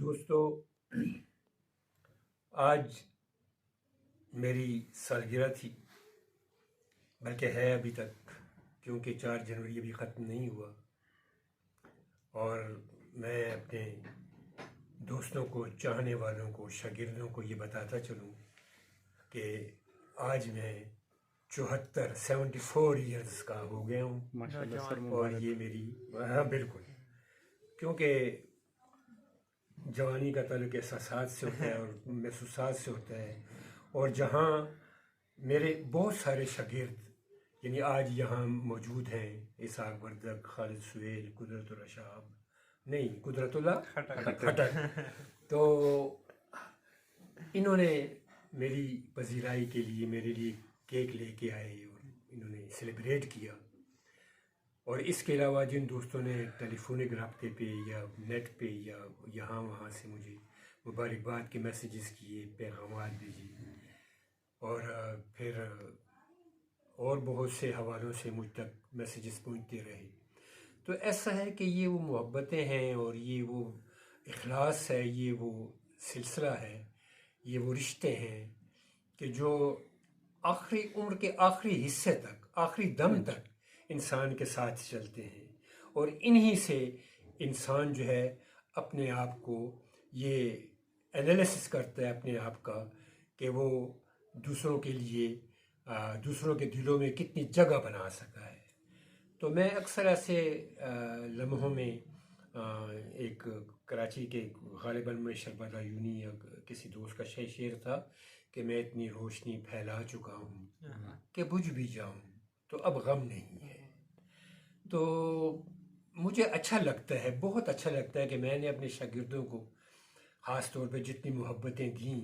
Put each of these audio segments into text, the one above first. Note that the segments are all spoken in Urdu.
دوستو، آج میری سالگرہ تھی، بلکہ ہے ابھی تک، کیونکہ 4 جنوری ابھی ختم نہیں ہوا۔ اور میں اپنے دوستوں کو، چاہنے والوں کو، شاگردوں کو یہ بتاتا چلوں کہ آج میں 74 ایئرز کا ہو گیا ہوں۔ ماشاءاللہ سر، اور مبارک۔ یہ میری بالکل، کیونکہ جوانی کا تعلق احساسات سے ہوتا ہے اور محسوسات سے ہوتا ہے، اور جہاں میرے بہت سارے شاگرد یعنی آج یہاں موجود ہیں، اسحاق وردک، خالد سہیل، قدرت اللہ شہاب، نہیں قدرت اللہ کھٹک، تو انہوں نے میری پذیرائی کے لیے میرے لیے کیک لے کے آئے اور انہوں نے سیلیبریٹ کیا۔ اور اس کے علاوہ جن دوستوں نے ٹیلی فونک رابطے پہ یا نیٹ پہ یا یہاں وہاں سے مجھے مبارکباد کے میسیجز کیے، پیغامات بھیجی، اور پھر اور بہت سے حوالوں سے مجھ تک میسیجز پہنچتے رہے، تو ایسا ہے کہ یہ وہ محبتیں ہیں، اور یہ وہ اخلاص ہے، یہ وہ سلسلہ ہے، یہ وہ رشتے ہیں کہ جو آخری عمر کے آخری حصے تک، آخری دم تک انسان کے ساتھ چلتے ہیں، اور انہی سے انسان جو ہے اپنے آپ کو یہ انالیسس کرتا ہے اپنے آپ کا کہ وہ دوسروں کے لیے، دوسروں کے دلوں میں کتنی جگہ بنا سکا ہے۔ تو میں اکثر ایسے لمحوں میں ایک کراچی کے غالباً میں شربت یونی یا کسی دوست کا شعر تھا کہ میں اتنی روشنی پھیلا چکا ہوں کہ بجھ بھی جاؤں تو اب غم نہیں ہے۔ تو مجھے اچھا لگتا ہے، بہت اچھا لگتا ہے کہ میں نے اپنے شاگردوں کو خاص طور پہ جتنی محبتیں دیں،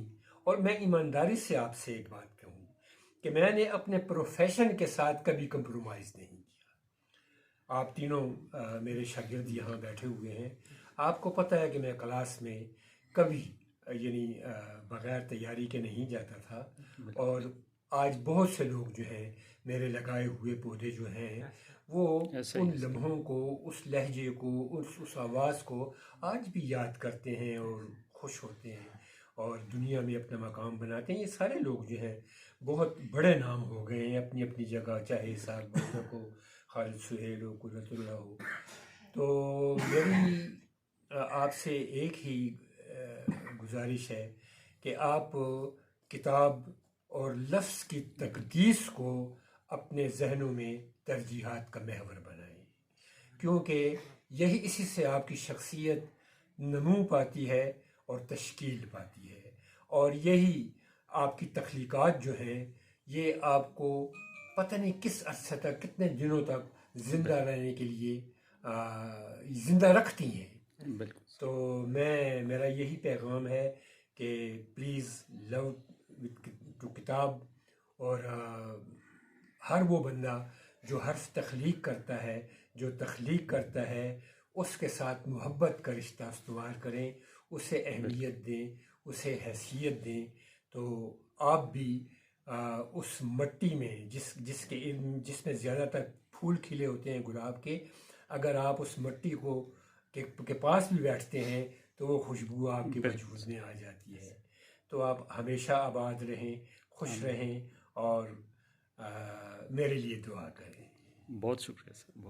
اور میں ایمانداری سے آپ سے ایک بات کہوں کہ میں نے اپنے پروفیشن کے ساتھ کبھی کمپرومائز نہیں کیا۔ آپ تینوں میرے شاگرد یہاں بیٹھے ہوئے ہیں، آپ کو پتہ ہے کہ میں کلاس میں کبھی یعنی بغیر تیاری کے نہیں جاتا تھا، اور آج بہت سے لوگ جو ہیں میرے لگائے ہوئے پودے جو ہیں وہ ان لمحوں کو، اس لہجے کو، اس آواز کو آج بھی یاد کرتے ہیں اور خوش ہوتے ہیں اور دنیا میں اپنا مقام بناتے ہیں۔ یہ سارے لوگ جو ہیں بہت بڑے نام ہو گئے ہیں اپنی اپنی جگہ، چاہے اسحاق وردک ہو، خالد سہیل ہو، قدرت اللہ ہو۔ تو میری آپ سے ایک ہی گزارش ہے کہ آپ کتاب اور لفظ کی تقدیس کو اپنے ذہنوں میں ترجیحات کا محور بنائیں، کیونکہ یہی اسی سے آپ کی شخصیت نمو پاتی ہے اور تشکیل پاتی ہے، اور یہی آپ کی تخلیقات جو ہیں یہ آپ کو پتہ نہیں کس عرصے تک، کتنے دنوں تک زندہ رہنے کے لیے زندہ رکھتی ہیں۔ تو میرا یہی پیغام ہے کہ پلیز لو ٹو کتاب، اور ہر وہ بندہ جو حرف تخلیق کرتا ہے، جو تخلیق کرتا ہے، اس کے ساتھ محبت کا رشتہ استوار کریں، اسے اہمیت دیں، اسے حیثیت دیں، تو آپ بھی اس مٹی میں جس میں زیادہ تر پھول کھلے ہوتے ہیں گلاب کے، اگر آپ اس مٹی کے پاس بھی بیٹھتے ہیں تو وہ خوشبو آپ کے وجود میں آ جاتی ہے۔ تو آپ ہمیشہ آباد رہیں، خوش رہیں، اور میرے لیے دعا کریں۔ بہت شکریہ سر، بہت